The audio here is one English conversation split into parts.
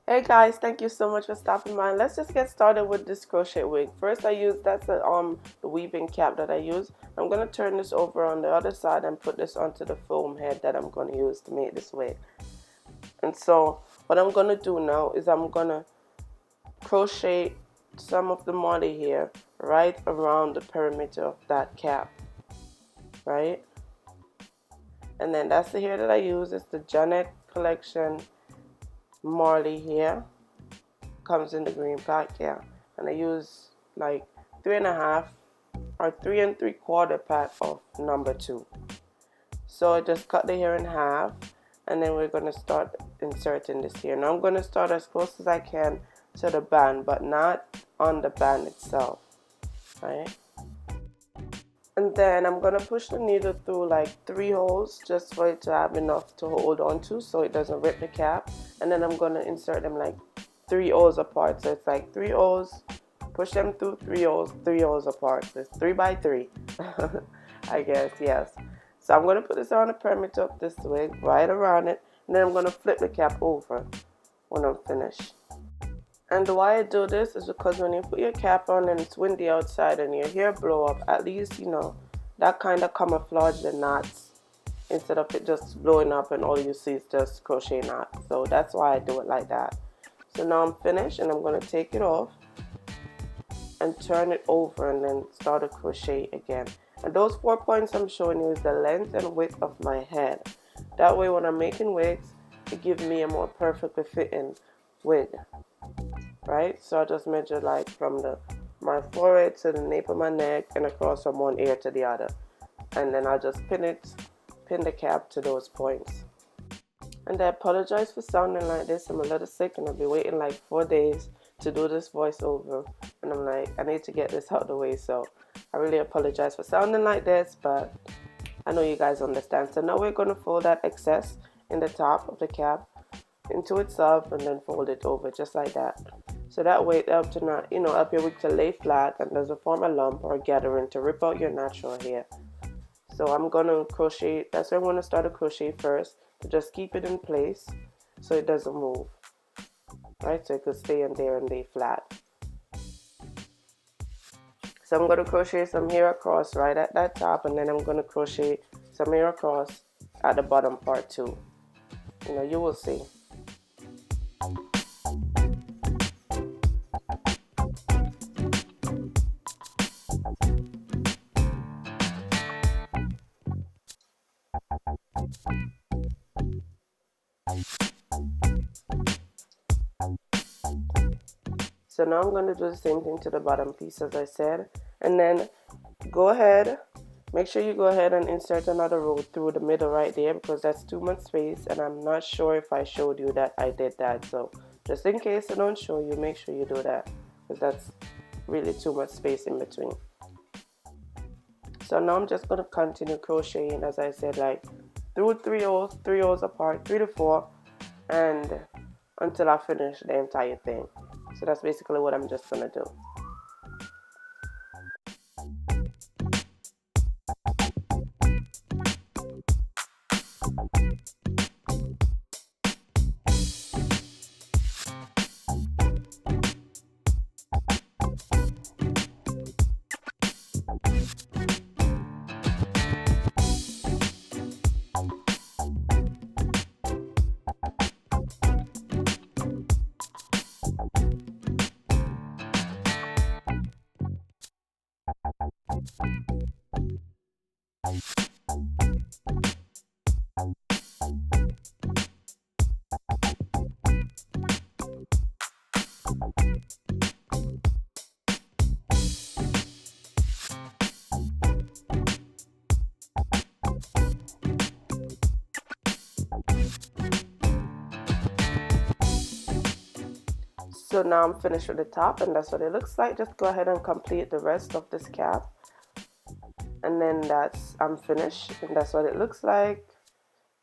Hey guys, thank you so much for stopping by. Let's just get started with this crochet wig. First I use the weaving cap that I use. I'm gonna turn this over on the other side and put this onto the foam head that I'm gonna use to make this wig. And so what I'm gonna do now is I'm gonna crochet some of the molding here right around the perimeter of that cap, right? And then that's the hair that I use. It's the Janet Collection Marley hair. Comes in the green pack, yeah. And I use like 3.5 or 3 3/4 pack of number 2. So I just cut the hair in half, and then we're gonna start inserting this here. Now I'm gonna start as close as I can to the band, but not on the band itself, right? And then I'm gonna push the needle through like 3 holes just for it to have enough to hold on to so it doesn't rip the cap. And then I'm gonna insert them like 3 holes apart. So it's like 3 holes, push them through 3 holes apart. So it's 3 by 3, I guess, yes. So I'm gonna put this on the perimeter of this wig, right around it, and then I'm gonna flip the cap over when I'm finished. And why I do this is because when you put your cap on and it's windy outside and your hair blow up, at least, that kind of camouflage the knots instead of it just blowing up and all you see is just crochet knots. So that's why I do it like that. So now I'm finished and I'm going to take it off and turn it over and then start a crochet again. And those 4 points I'm showing you is the length and width of my head. That way when I'm making wigs, it gives me a more perfectly fitting wig. Right, so I just measure like from my forehead to the nape of my neck and across from one ear to the other, and then I'll just pin the cap to those points. And I apologize for sounding like this. I'm a little sick and I've been waiting like 4 days to do this voiceover, and I'm like, I need to get this out of the way, so I really apologize for sounding like this, but I know you guys understand. So now we're going to fold that excess in the top of the cap into itself and then fold it over just like that. So that way it helps to not, help your wig to lay flat and doesn't form a lump or gathering to rip out your natural hair. So I'm going to crochet, that's why I'm going to start a crochet first, to just keep it in place so it doesn't move. Right, so it could stay in there and lay flat. So I'm going to crochet some hair across right at that top, and then I'm going to crochet some hair across at the bottom part too. You will see. So now I'm going to do the same thing to the bottom piece as I said, and then make sure you go ahead and insert another row through the middle right there, because that's too much space and I'm not sure if I showed you that I did that. So just in case I don't show you, make sure you do that, because that's really too much space in between. So now I'm just going to continue crocheting as I said, like through 3 holes apart, 3 to 4, and until I finish the entire thing. So that's basically what I'm just gonna do. So now I'm finished with the top, and that's what it looks like. Just go ahead and complete the rest of this cap, and then I'm finished, and that's what it looks like.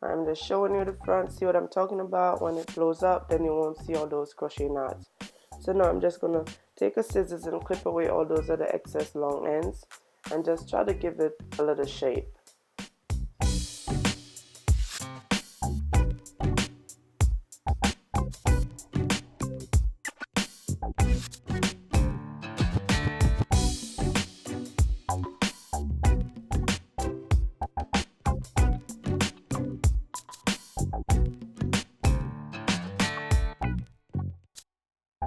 I'm just showing you the front. See what I'm talking about? When it blows up, then you won't see all those crochet knots. So now I'm just gonna take a scissors and clip away all those other excess long ends and just try to give it a little shape.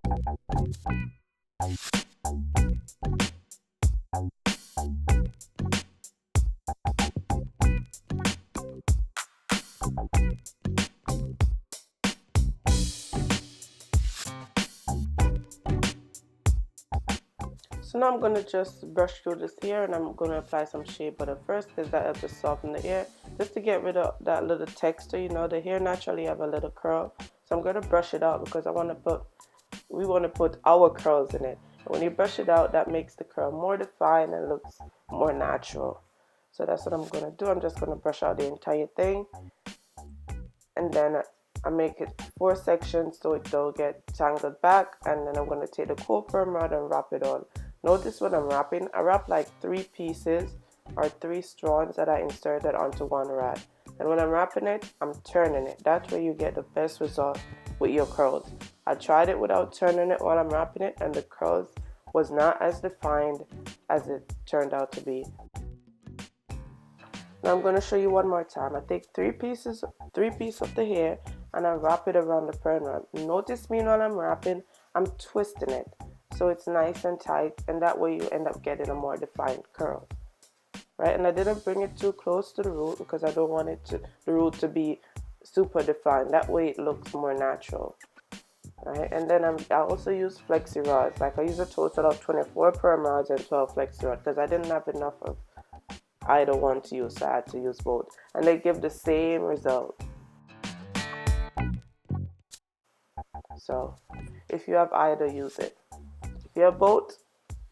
So now I'm going to just brush through this hair and I'm going to apply some shea butter first because that helps to soften the hair just to get rid of that little texture. You know, the hair naturally have a little curl, so I'm going to brush it out because we want to put our curls in it. And when you brush it out, that makes the curl more defined and looks more natural. So that's what I'm going to do. I'm just going to brush out the entire thing, and then I make it 4 sections so it don't get tangled back, and then I'm going to take the cool perm rod and wrap it on. Notice when I'm wrapping, I wrap like 3 pieces or 3 strands that I inserted onto one rod. And when I'm wrapping it, I'm turning it. That's where you get the best result with your curls. I tried it without turning it while I'm wrapping it, and the curls was not as defined as it turned out to be. Now I'm going to show you one more time. I take 3 pieces of the hair and I wrap it around the perm rod. Notice me while I'm wrapping, I'm twisting it so it's nice and tight, and that way you end up getting a more defined curl. Right? And I didn't bring it too close to the root because I don't want the root to be super defined. That way it looks more natural. Right? And then I also use flexi rods. Like I use a total of 24 perm rods and 12 flexi rods because I didn't have enough of either one to use, so I had to use both, and they give the same result. So if you have either, use it. If you have both,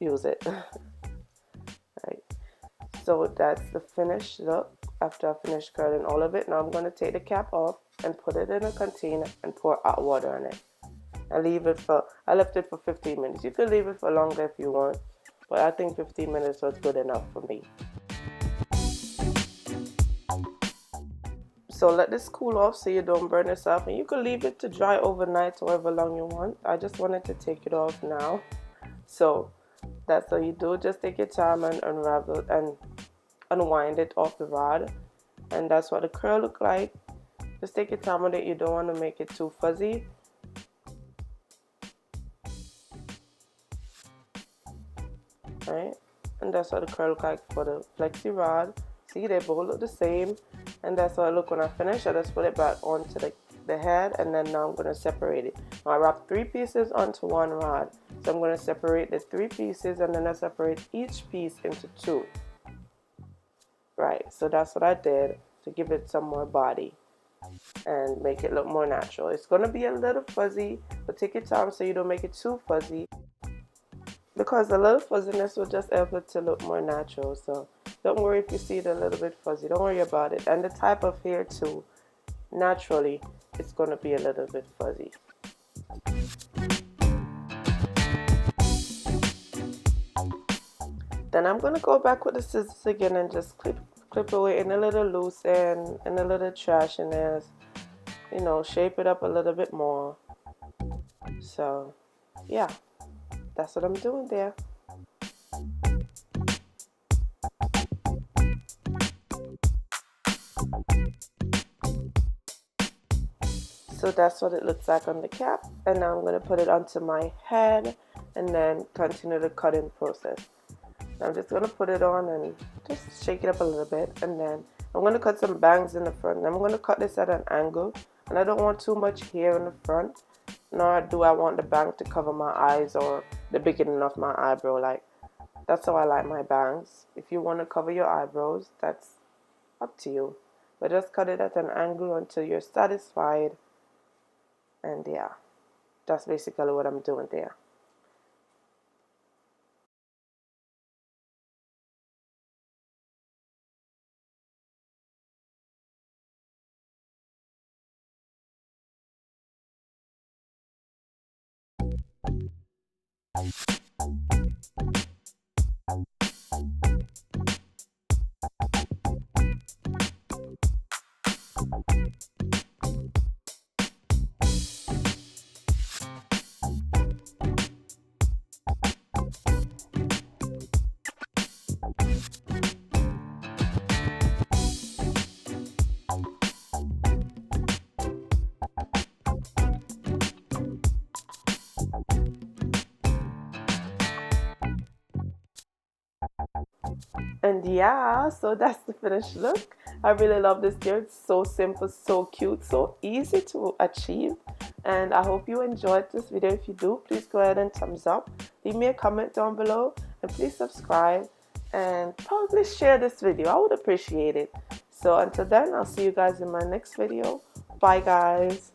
use it. Right. So that's the finished look after I finished curling all of it. Now I'm going to take the cap off and put it in a container and pour hot water on it and leave it for, I left it for 15 minutes. You could leave it for longer if you want, but I think 15 minutes was good enough for me. So let this cool off so you don't burn yourself, and you can leave it to dry overnight however long you want. I just wanted to take it off now. So that's what you do. Just take your time and unravel and unwind it off the rod, and that's what the curl look like. Just take your time with it. You don't want to make it too fuzzy. Right? And that's what the curl look like for the flexi rod. See, they both look the same, and that's how I look when I finish. I just put it back onto the head, and then now I'm going to separate it. Now I wrap 3 pieces onto one rod, so I'm going to separate the 3 pieces, and then I separate each piece into 2. Right, so that's what I did to give it some more body and make it look more natural. It's going to be a little fuzzy, but take your time so you don't make it too fuzzy, because a little fuzziness will just help it to look more natural. So don't worry if you see it a little bit fuzzy. Don't worry about it. And the type of hair too, naturally, it's going to be a little bit fuzzy. Then I'm going to go back with the scissors again and just clip away in a little loose end and a little trashiness. You know, shape it up a little bit more. So, yeah, that's what I'm doing there. So that's what it looks like on the cap, and now I'm going to put it onto my head and then continue the cutting process. I'm just going to put it on and just shake it up a little bit, and then I'm going to cut some bangs in the front. And I'm going to cut this at an angle, and I don't want too much hair in the front, nor do I want the bang to cover my eyes or the beginning of my eyebrow. Like, that's how I like my bangs. If you want to cover your eyebrows, that's up to you, but just cut it at an angle until you're satisfied. And yeah, that's basically what I'm doing there. And yeah, so that's the finished look. I really love this gear. It's so simple, so cute, so easy to achieve. And I hope you enjoyed this video. If you do, please go ahead and thumbs up. Leave me a comment down below. And please subscribe. And probably share this video. I would appreciate it. So until then, I'll see you guys in my next video. Bye guys.